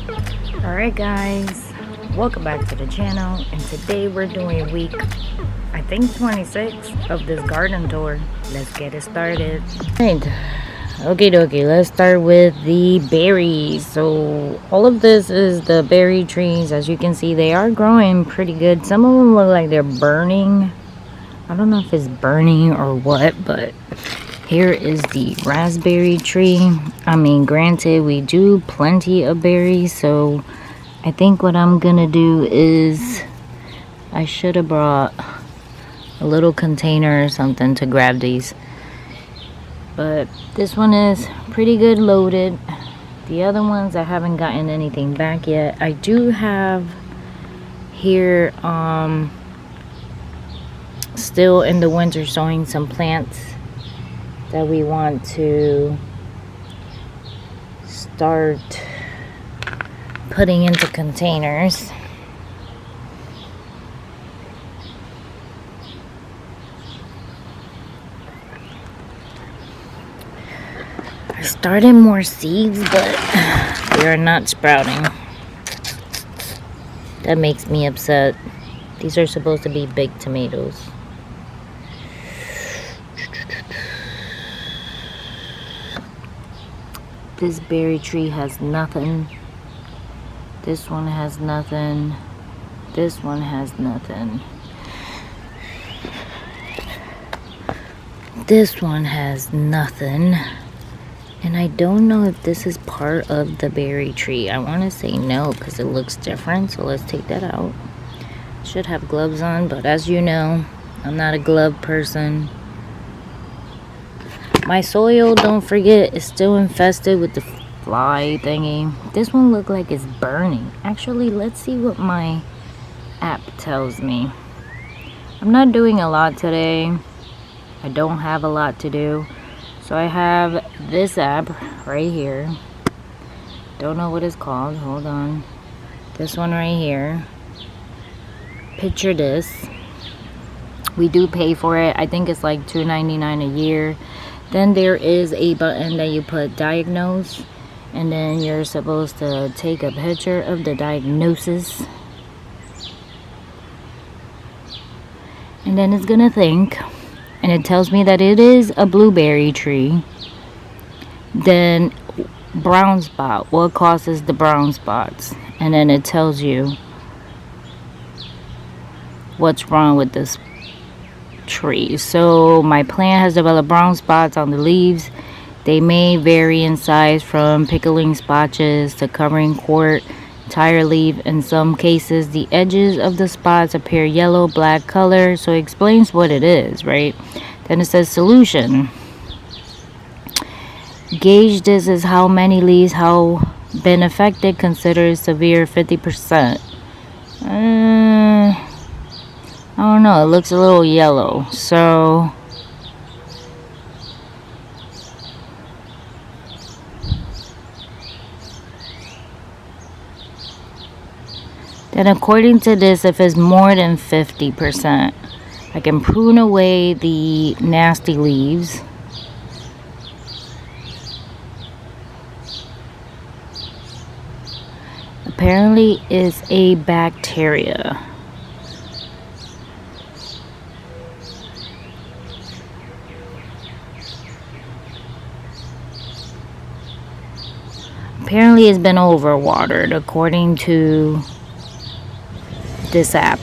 Alright guys, welcome back to the channel, and today we're doing week, I think 26 of this garden tour. Let's get it started. Alright, okay, let's start with the berries. So all of this is the berry trees. As you can see, they are growing pretty good. Some of them look like they're burning. I don't know if it's burning or what, but here is the raspberry tree. I mean, granted, we do plenty of berries, so I think what I'm gonna do is I should have brought a little container or something to grab these. But this one is pretty good loaded. The other ones I haven't gotten anything back yet. I do have here still in the winter sowing some plants that we want to start putting into containers. I started more seeds, but they are not sprouting. That makes me upset. These are supposed to be big tomatoes. This berry tree has nothing. This one has nothing. This one has nothing. This one has nothing. And I don't know if this is part of the berry tree. I want to say no because it looks different. So let's take that out. Should have gloves on, but as you know, I'm not a glove person. My soil, don't forget, is still infested with the fly thingy. This one looked like it's burning. Actually, let's see what my app tells me. I'm not doing a lot today. I don't have a lot to do. So I have this app right here. Don't know what it's called. Hold on. This one right here. Picture this. We do pay for it. I think it's like $2.99 a year. Then there is a button that you put diagnose, and then you're supposed to take a picture of the diagnosis, and then it's gonna think, and it tells me that it is a blueberry tree. Then brown spot, what causes the brown spots, and then it tells you what's wrong with this tree. So my plant has developed brown spots on the leaves. They may vary in size from pickling spotches to covering quart entire leaf. In some cases, the edges of the spots appear yellow black color. So it explains what it is, right? Then it says solution. Gauge this as how many leaves have been affected. Consider severe 50%. I don't know, it looks a little yellow, so then according to this, if it's more than 50%, I can prune away the nasty leaves. Apparently it's a bacteria. Apparently it's been overwatered according to this app.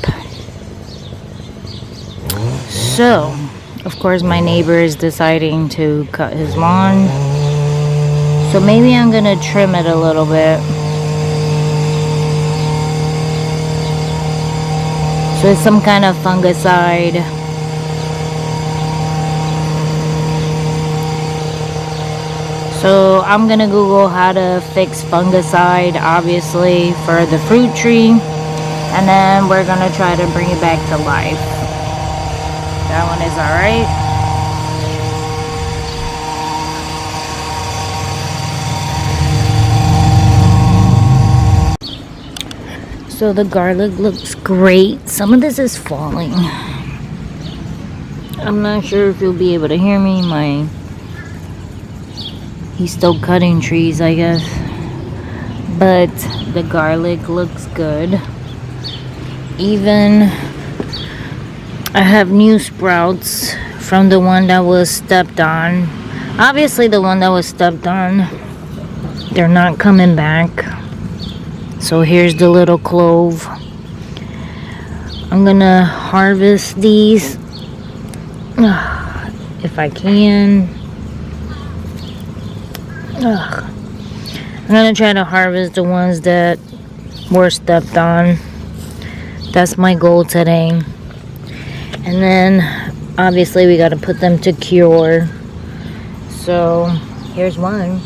So, of course, my neighbor is deciding to cut his lawn. So maybe I'm gonna trim it a little bit. So it's some kind of fungicide. So I'm gonna Google how to fix fungicide, obviously, for the fruit tree, and then we're gonna try to bring it back to life. That one is alright. So the garlic looks great. Some of this is falling. I'm not sure if you'll be able to hear me. He's still cutting trees, I guess. but the garlic looks good. Even I have new sprouts from the one that was stepped on. Obviously the one that was stepped on, they're not coming back. So here's the little clove. I'm gonna harvest these if I can. I'm gonna try to harvest the ones that were stepped on. That's my goal today. And then obviously we gotta put them to cure. So here's one.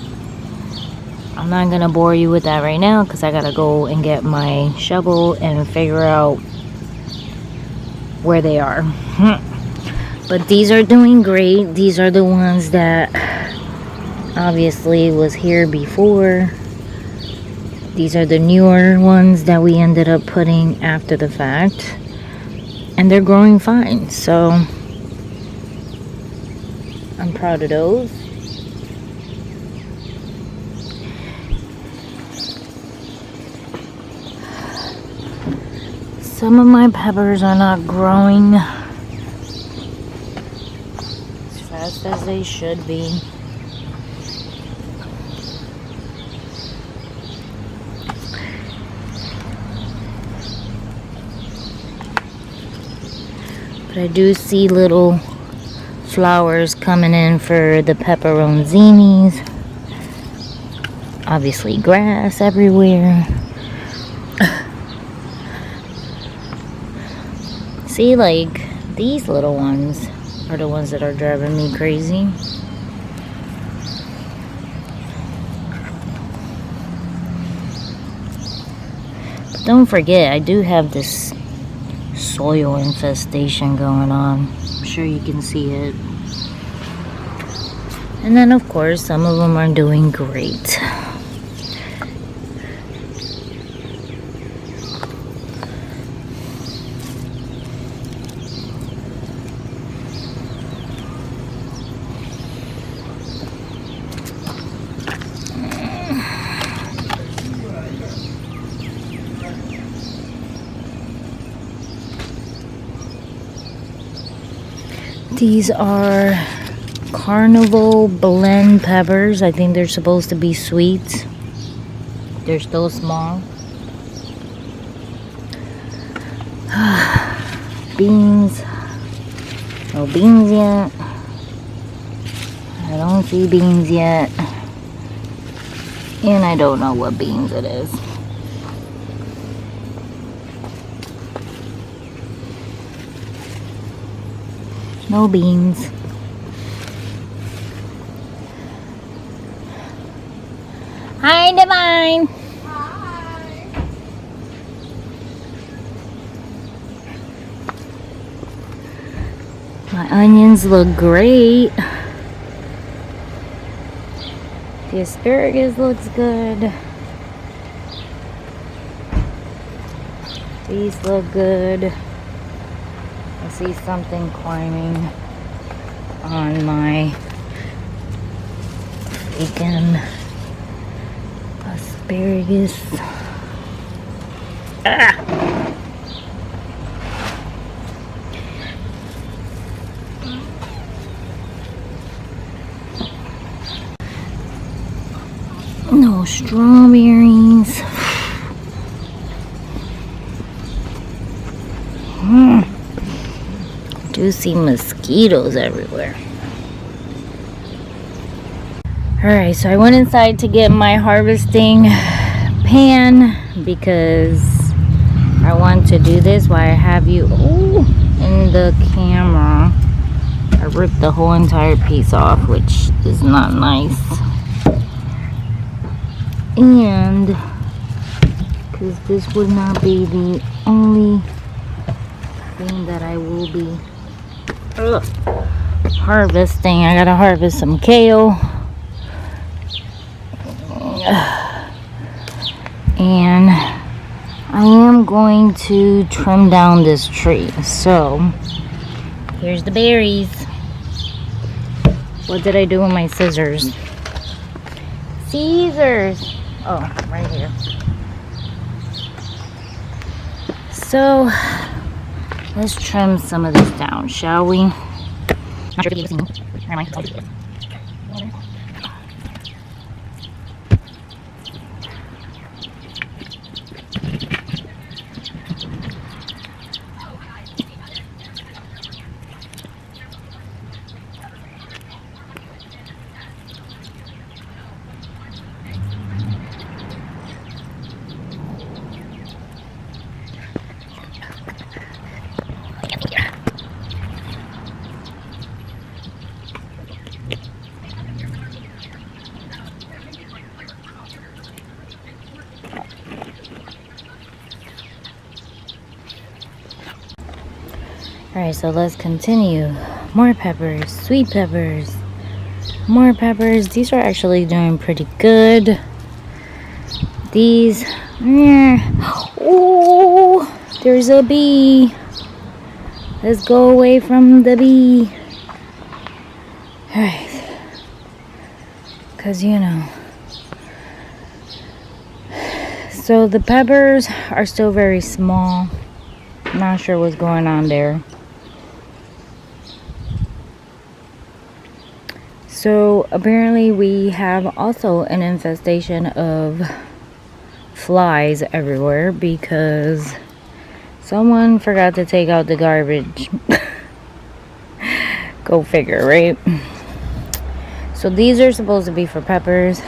I'm not gonna bore you with that right now because I gotta go and get my shovel and figure out where they are. But these are doing great. These are the ones that obviously was here before. These are the newer ones that we ended up putting after the fact, and they're growing fine, so I'm proud of those. Some of my peppers are not growing as fast as they should be. But I do see little flowers coming in for the pepperoncinis. Obviously grass everywhere. See, like, these little ones are the ones that are driving me crazy. But don't forget, I do have this soil infestation going on. I'm sure you can see it. And then, of course, some of them are doing great. These are Carnival blend peppers. I think they're supposed to be sweet. They're still small. Beans. No beans yet. I don't see beans yet. And I don't know what beans it is. No beans. Hi, Divine. Hi. My onions look great. The asparagus looks good. These look good. I see something climbing on my freaking asparagus. Ah! No strawberries. Do see mosquitoes everywhere. Alright, so I went inside to get my harvesting pan because I want to do this while I have you in the camera. I ripped the whole entire piece off, which is not nice. And because this would not be the only thing that I will be harvesting. I gotta harvest some kale. And I am going to trim down this tree. So here's the berries. What did I do with my scissors? Scissors. Oh, right here. So let's trim some of this down, shall we? Not sure if you can see me. Where am I? Alright, so let's continue. More peppers, sweet peppers, more peppers. These are actually doing pretty good. These, oh, there's a bee. Let's go away from the bee. Alright, because you know. So the peppers are still very small. I'm not sure what's going on there. So apparently we have also an infestation of flies everywhere because someone forgot to take out the garbage. Go figure, right? So these are supposed to be for peppers.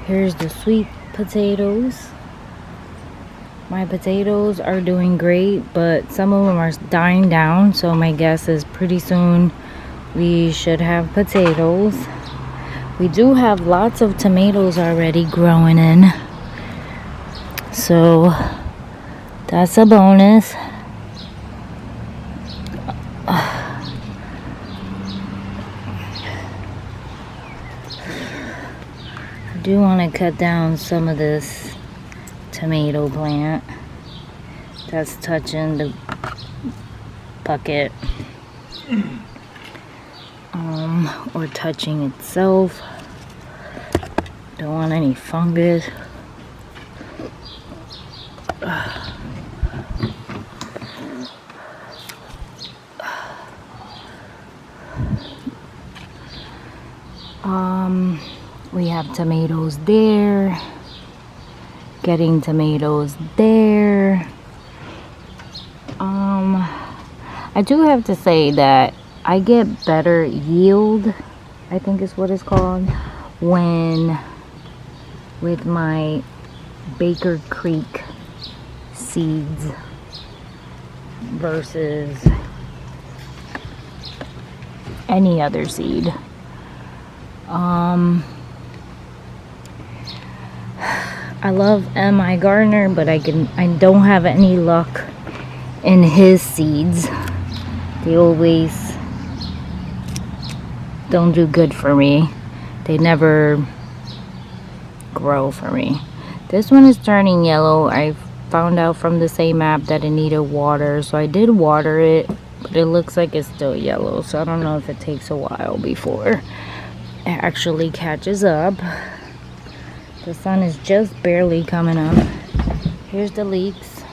Here's the sweet potatoes. My potatoes are doing great, but some of them are dying down, so my guess is pretty soon we should have potatoes. We do have lots of tomatoes already growing in, so that's a bonus. I do want to cut down some of this tomato plant that's touching the bucket or touching itself. Don't want any fungus. We have tomatoes there. Getting tomatoes there. I do have to say that I get better yield, I think is what it's called, when with my Baker Creek seeds versus any other seed. I love M.I. Gardner, but I don't have any luck in his seeds. They always don't do good for me. They never grow for me. This one is turning yellow. I found out from the same app that it needed water, so I did water it, but it looks like it's still yellow, so I don't know if it takes a while before it actually catches up. The sun is just barely coming up. Here's the leeks.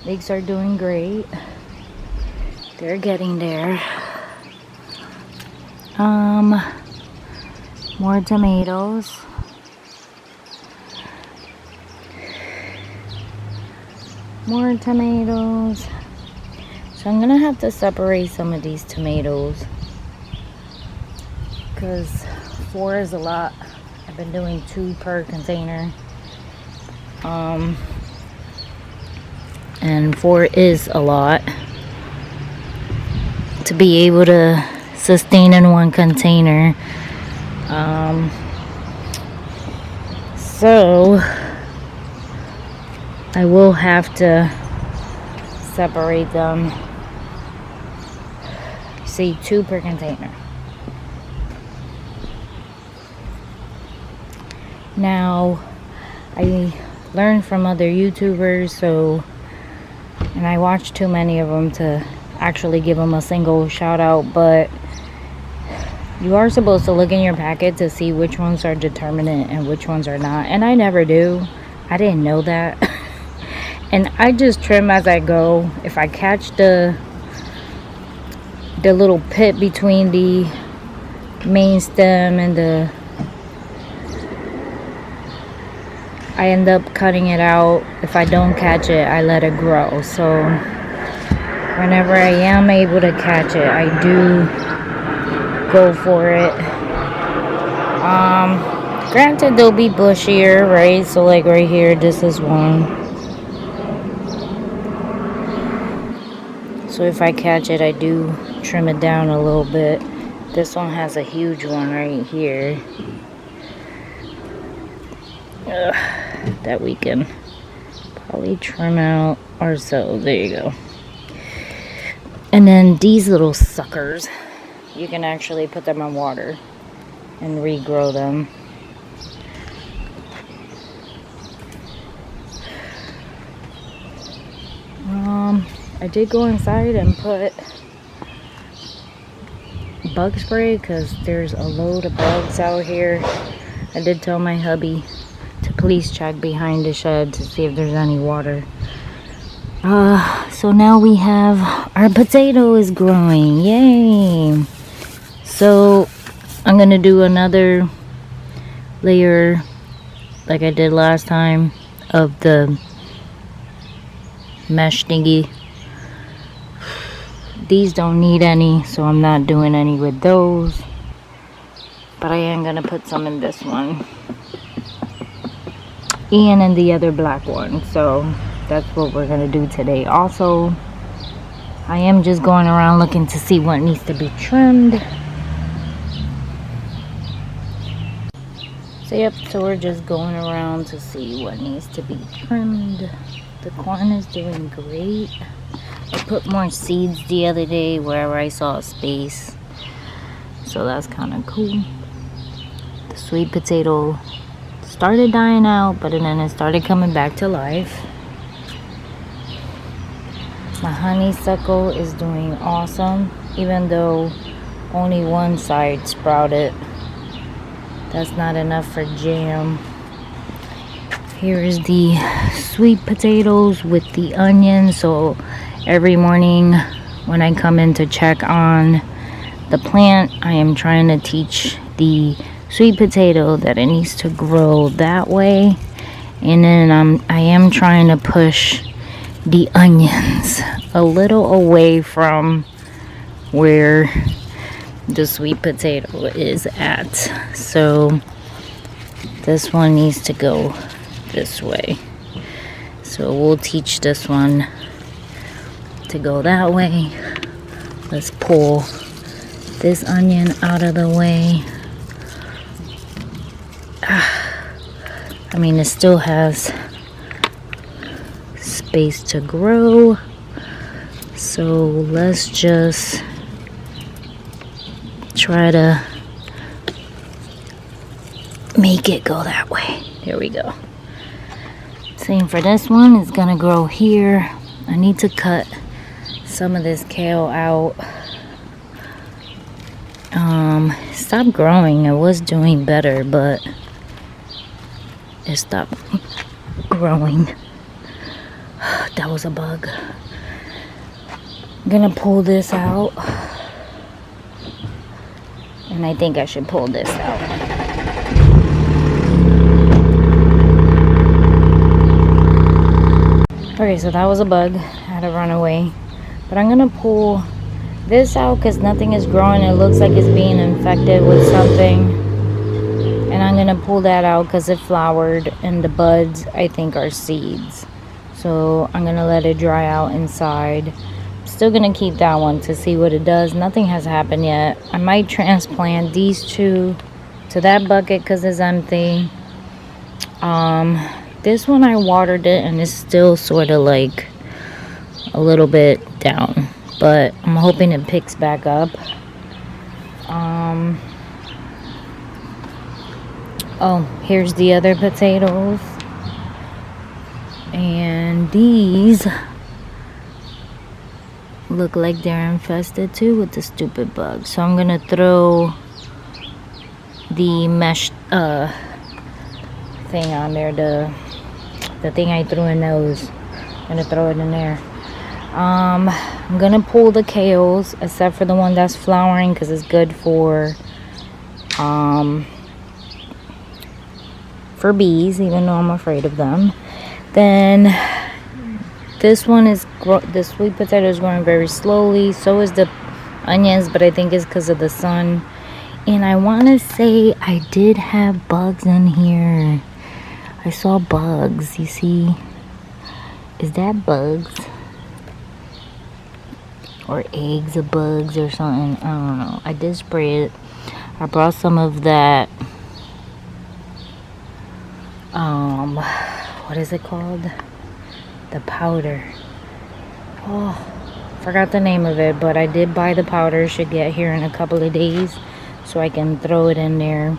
Leeks are doing great. They're getting there. More tomatoes. More tomatoes. So I'm gonna have to separate some of these tomatoes because 4 is a lot. I've been doing 2 per container. And 4 is a lot to be able to sustain in 1 container. So I will have to separate them. See, 2 per container. Now, I learned from other YouTubers, and I watched too many of them to actually give them a single shout out, but You are supposed to look in your packet to see which ones are determinate and which ones are not, and I never do. I didn't know that. And I just trim as I go. If I catch the little pit between the main stem and I end up cutting it out. If I don't catch it, I let it grow. So whenever I am able to catch it, I do go for it. Granted, they'll be bushier, right? So like right here, this is one. So if I catch it, I do trim it down a little bit. This one has a huge one right here. That we can probably trim out ourselves. There you go. And then these little suckers, you can actually put them in water and regrow them. I did go inside and put bug spray because there's a load of bugs out here. I did tell my hubby to please check behind the shed to see if there's any water. So now we have our potato is growing. Yay! So I'm gonna do another layer like I did last time of the mesh thingy. These don't need any, so I'm not doing any with those, but I am gonna put some in this one and in the other black one. So that's what we're gonna do today. Also, I am just going around looking to see what needs to be trimmed. So yep, so we're just going around to see what needs to be trimmed. The corn is doing great. I put more seeds the other day wherever I saw a space, so that's kind of cool. The sweet potato started dying out, but then it started coming back to life. My honeysuckle is doing awesome, even though only one side sprouted. That's not enough for jam. Here is the sweet potatoes with the onions. So every morning when I come in to check on the plant, I am trying to teach the sweet potato that it needs to grow that way. And then I am trying to push the onions a little away from where the sweet potato is at. So this one needs to go this way. So we'll teach this one to go that way. Let's pull this onion out of the way. I mean, it still has space to grow, so let's just try to make it go that way. There we go. Same for this one. It's gonna grow here. I need to cut some of this kale out. Stopped growing. It was doing better, but it stopped growing. That was a bug. I'm gonna pull this out, and I think I should pull this out. Okay, so that was a bug. I had to run away, but I'm gonna pull this out because nothing is growing. It looks like it's being infected with something, and I'm gonna pull that out because it flowered, and the buds I think are seeds. So I'm gonna let it dry out inside. Still gonna keep that one to see what it does. Nothing has happened yet. I might transplant these two to that bucket because it's empty. This one I watered it and it's still sort of like a little bit down, but I'm hoping it picks back up. Oh, here's the other potatoes. And these look like they're infested too with the stupid bugs. So I'm gonna throw the mesh thing on there, the thing I threw in those. I'm gonna throw it in there. I'm gonna pull the kales except for the one that's flowering because it's good for bees, even though I'm afraid of them. Then this sweet potato is growing very slowly. So is the onions, but I think it's because of the sun. And I want to say I did have bugs in here. I saw bugs. You see? Is that bugs? Or eggs of bugs or something? I don't know. I did spray it. I brought some of that. What is it called? The powder. Oh, forgot the name of it, but I did buy the powder. Should get here in a couple of days, so I can throw it in there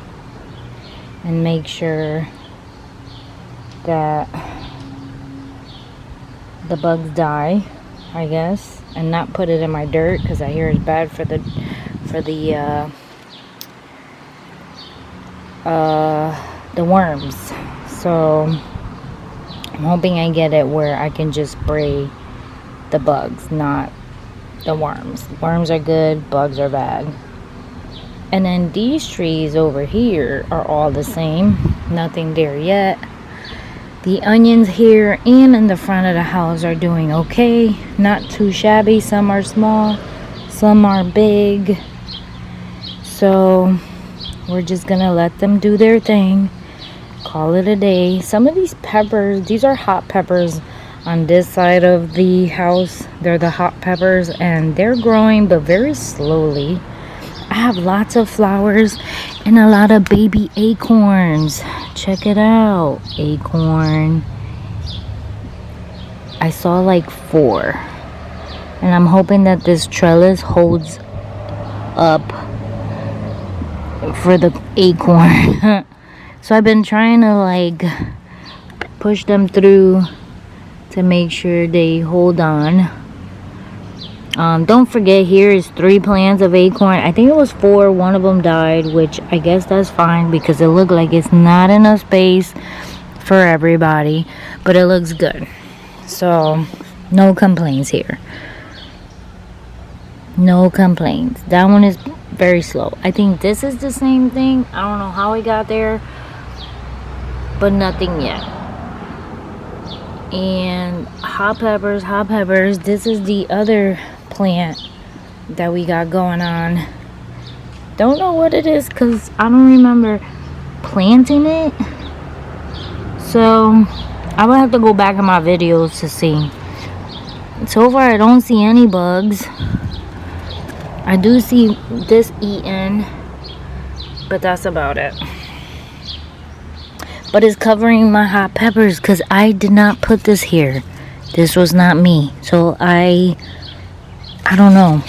and make sure that the bugs die, I guess, and not put it in my dirt because I hear it's bad for the worms. So I'm hoping I get it where I can just spray the bugs, not the worms. Worms are good, bugs are bad. And then these trees over here are all the same. Nothing there yet. The onions here and in the front of the house are doing okay. Not too shabby. Some are small, some are big. So we're just gonna let them do their thing. Call it a day. Some of these peppers, these are hot peppers on this side of the house. They're the hot peppers and they're growing but very slowly. I have lots of flowers and a lot of baby acorns. Check it out. Acorn. I saw like 4. And I'm hoping that this trellis holds up for the acorn. So I've been trying to like push them through to make sure they hold on. Don't forget, here is 3 plants of acorn. I think it was 4. One of them died, which I guess that's fine because it looked like it's not enough space for everybody, but it looks good. So no complaints here. No complaints. That one is very slow. I think this is the same thing. I don't know how it got there, but nothing yet. And hot peppers. This is the other plant that we got going on. Don't know what it is because I don't remember planting it. So I will have to go back in my videos to see. So far I don't see any bugs. I do see this eaten, but that's about it. But it's covering my hot peppers because I did not put this here. This was not me. So I don't know.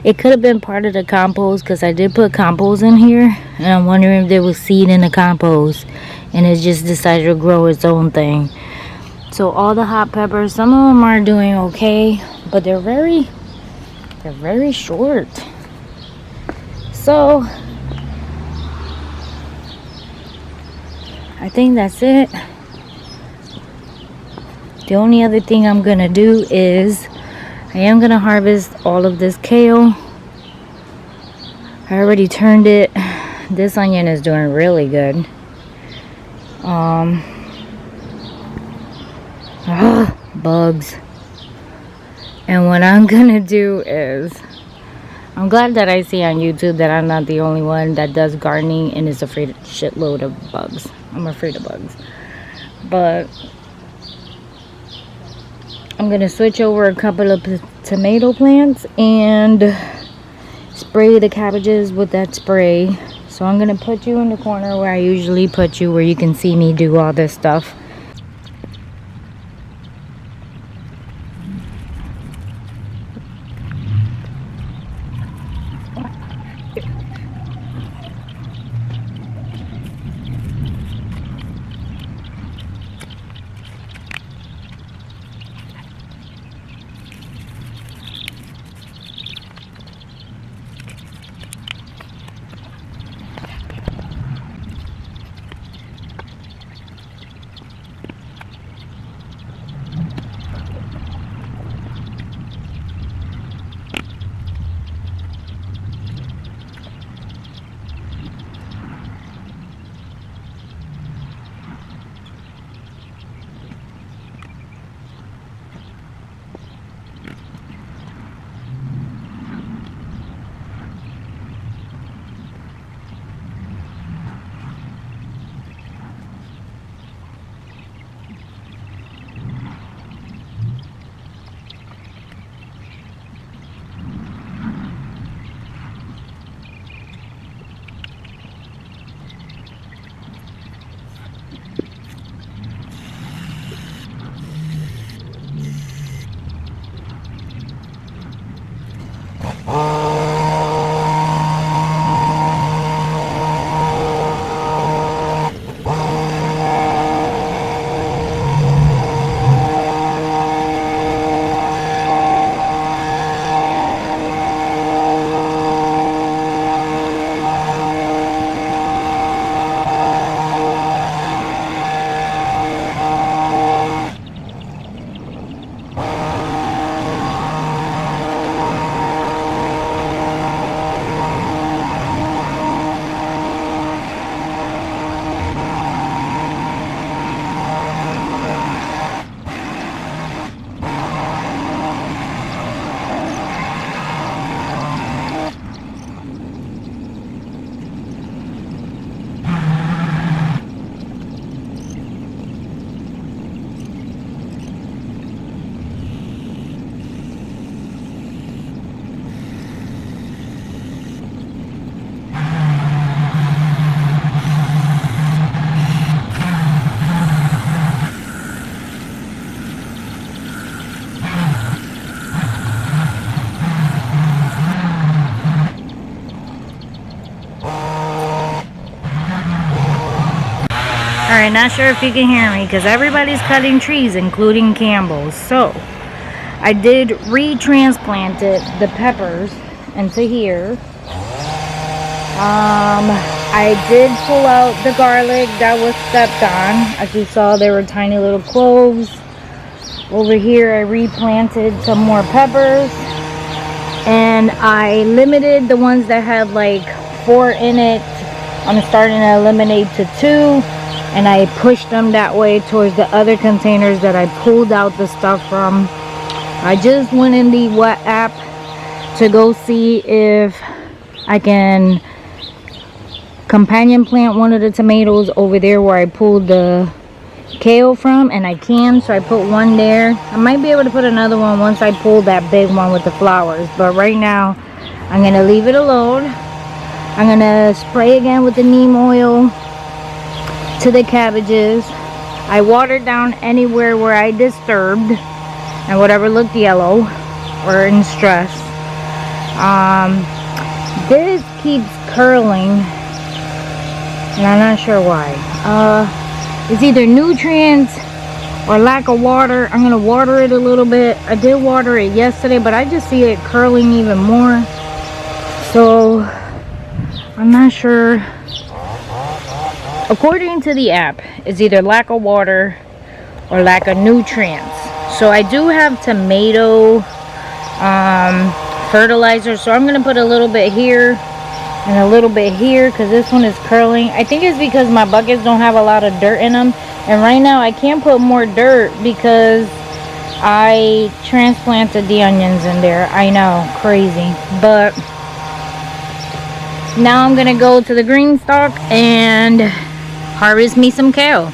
It could have been part of the compost because I did put compost in here. And I'm wondering if there was seed in the compost and it just decided to grow its own thing. So all the hot peppers, some of them are doing okay, but they're very short. So I think that's it. The only other thing I'm gonna do is I am gonna harvest all of this kale. I already turned it. This onion is doing really good. Bugs. And what I'm gonna do is, I'm glad that I see on YouTube that I'm not the only one that does gardening and is afraid of shitload of bugs. I'm afraid of bugs. But I'm gonna switch over a couple of tomato plants and spray the cabbages with that spray. So I'm gonna put you in the corner where I usually put you, where you can see me do all this stuff. Alright, not sure if you can hear me because everybody's cutting trees, including Campbell's. So, I did retransplanted the peppers into here. I did pull out the garlic that was stepped on. As you saw, there were tiny little cloves. Over here, I replanted some more peppers. And I limited the ones that had like 4 in it. I'm starting to eliminate to 2. And I pushed them that way towards the other containers that I pulled out the stuff from. I just went in the What app to go see if I can companion plant one of the tomatoes over there where I pulled the kale from, and I can, so I put one there. I might be able to put another one once I pull that big one with the flowers, but right now I'm gonna leave it alone. I'm gonna spray again with the neem oil to the cabbages. I watered down anywhere where I disturbed and whatever looked yellow or in stress. This keeps curling and I'm not sure why. It's either nutrients or lack of water. I'm gonna water it a little bit. I did water it yesterday, but I just see it curling even more, so I'm not sure. According to the app, it's either lack of water or lack of nutrients. So I do have tomato fertilizer, so I'm gonna put a little bit here and a little bit here because this one is curling. I think it's because my buckets don't have a lot of dirt in them, and right now I can't put more dirt because I transplanted the onions in there. I know, crazy, but now I'm gonna go to the green stalk and harvest me some kale.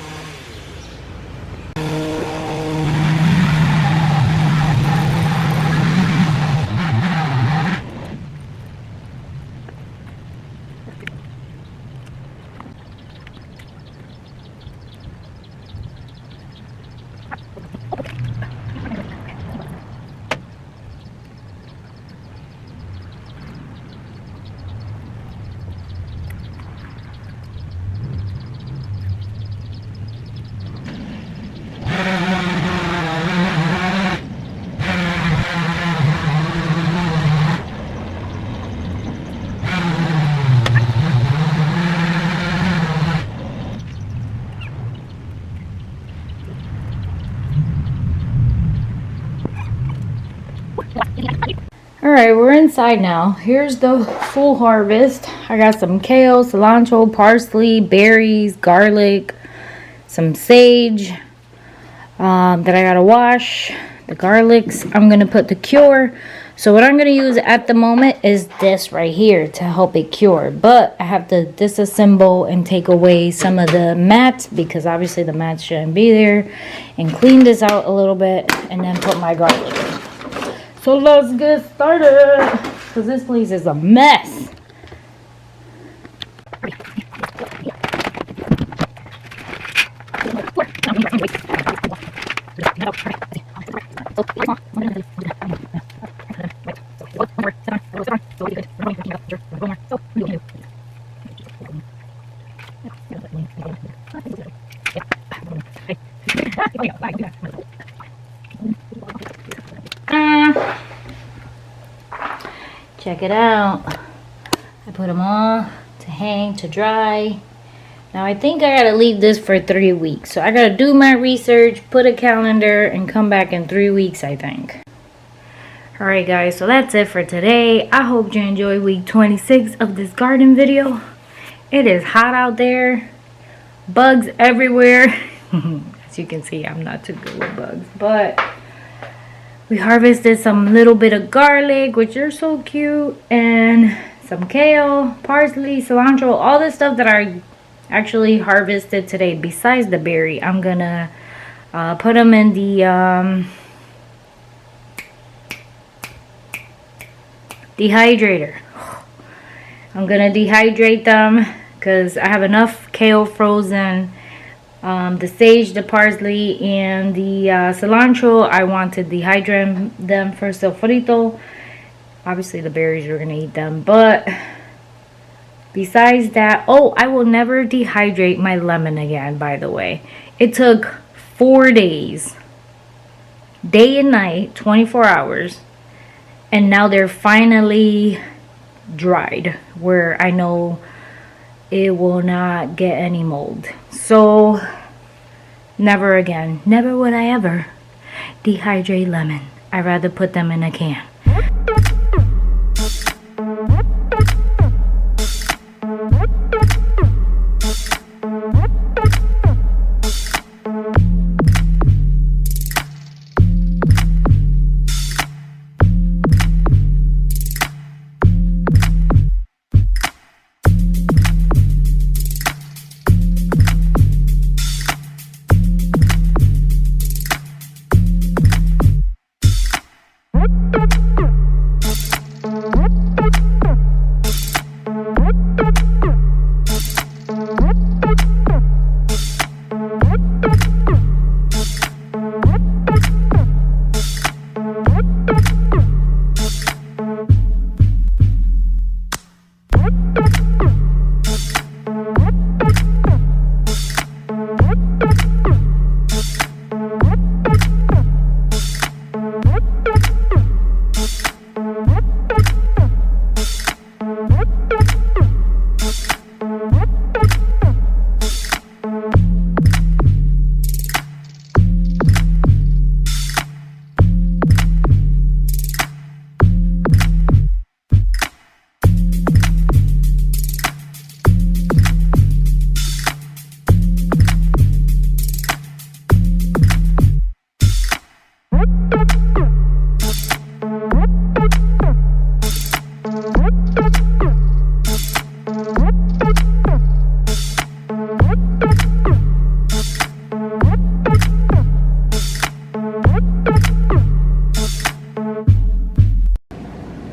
Alright, we're inside now. Here's the full harvest. I got some kale, cilantro, parsley, berries, garlic, some sage that I gotta wash. The garlics, I'm gonna put the cure. So what I'm gonna use at the moment is this right here to help it cure. But I have to disassemble and take away some of the mats because obviously the mats shouldn't be there. And clean this out a little bit and then put my garlic in. So let's get started, because this place is a mess. Check it out. I put them all to hang to dry. Now I think I gotta leave this for 3 weeks. So I gotta do my research, put a calendar, and come back in 3 weeks, I think. Alright guys, so that's it for today. I hope you enjoyed week 26 of this garden video. It is hot out there. Bugs everywhere. As you can see, I'm not too good with bugs. But we harvested some little bit of garlic, which are so cute, and some kale, parsley, cilantro, all the stuff that I actually harvested today besides the berry. I'm gonna put them in the dehydrator. I'm gonna dehydrate them because I have enough kale frozen. The sage, the parsley, and the cilantro, I want to dehydrate them for sofrito. Obviously the berries, we're gonna eat them, but Besides that, oh, I will never dehydrate my lemon again, by the way. It took 4 days, day and night, 24 hours, and now they're finally dried, where I know it will not get any mold. So never again, never would I ever dehydrate lemon. I'd rather put them in a can.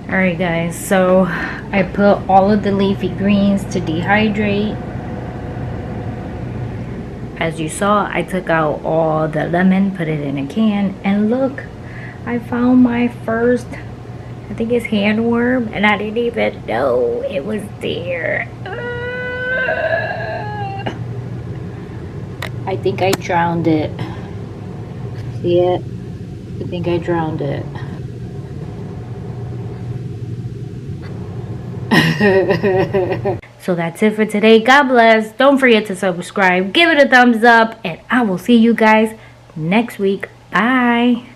Alright guys, so I put all of the leafy greens to dehydrate. As you saw, I took out all the lemon, put it in a can, and look, I found my first, I think it's handworm, and I didn't even know it was there. I think I drowned it. See it? I think I drowned it. So that's it for today. God bless. Don't forget to subscribe, give it a thumbs up, and I will see you guys next week. Bye.